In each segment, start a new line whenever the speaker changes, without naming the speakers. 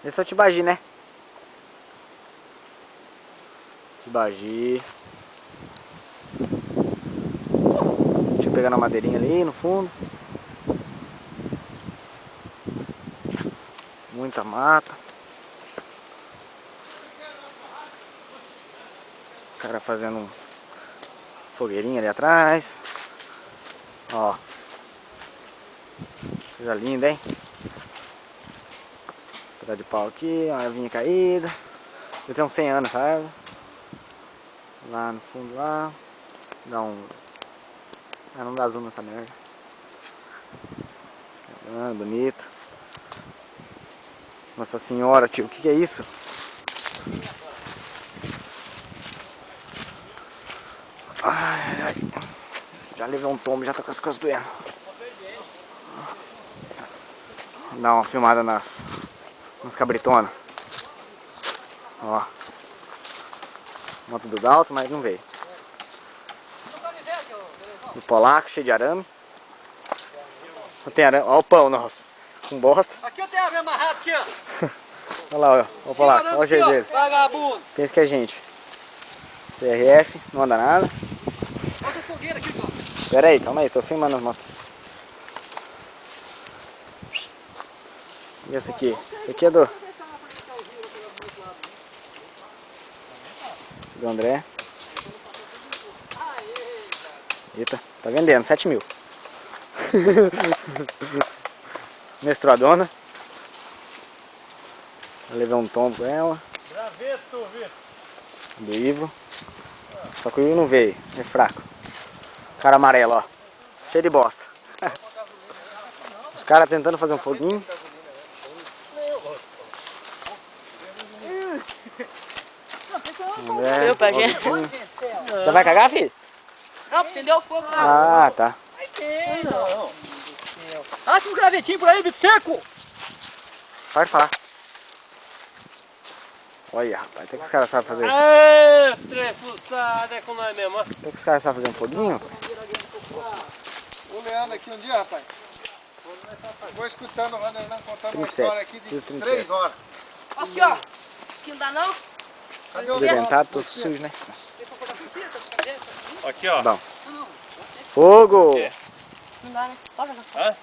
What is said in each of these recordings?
Esse é o Tibagi, né? Tibagi. Deixa eu pegar na madeirinha ali no fundo. Muita mata. O cara fazendo um fogueirinha ali atrás. Ó. Coisa linda, hein? Pedaço de pau aqui, uma ervinha caída. Eu tenho uns 100 anos, sabe? Lá no fundo lá. Dá um... Ah, não dá zoom nessa merda. Ah, bonito. Nossa senhora, tio, o que é isso? Ai, ai. Já levei um tombo, já tô com as costas doendo. Vou dar uma filmada nas cabritonas. Ó. Moto do Dalton, mas não veio. O polaco, cheio de arame. Não tem arame. Ó o pão nosso. Com bosta.
Aqui eu tenho arame amarrado aqui, ó.
Olha lá, ó o polaco. Olha o jeito dele.
Vagabundo.
Pensa que é gente. CRF, não anda nada.
Olha essa fogueira aqui, ó.
Pera aí, calma aí, tô filmando as motos. E esse aqui? Esse aqui é do... Esse do André. Eita, tá vendendo, 7 mil. Menstruadona. Eu levei um tombo com ela. Do Ivo. Só que o Ivo não veio, é fraco. Cara amarelo, ó. Cheio de bosta. Os caras tentando fazer um foguinho.
Eu, Pajé.
Já vai cagar, filho?
Não, acendeu o fogo.
Ah, tá.
Não. Acha um gravetinho por aí, bicho seco.
Pode falar. Olha, rapaz, até que os caras sabem fazer.
Aê, trefuçada, é com nós mesmo, ó.
Até que os caras sabem fazer um foguinho.
O Leandro aqui um dia, rapaz. Vou escutando o Randernan contando uma
27,
história aqui de
37.
3 horas.
Aqui, ó. Aqui não dá não?
Cadê o
Tudo dentado, todo sujo, né? Nossa.
Aqui, ó.
Bom. Fogo!
Não dá, né? Pode jogar.
Hã?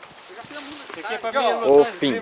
Esse aqui é pra mim,
O fim.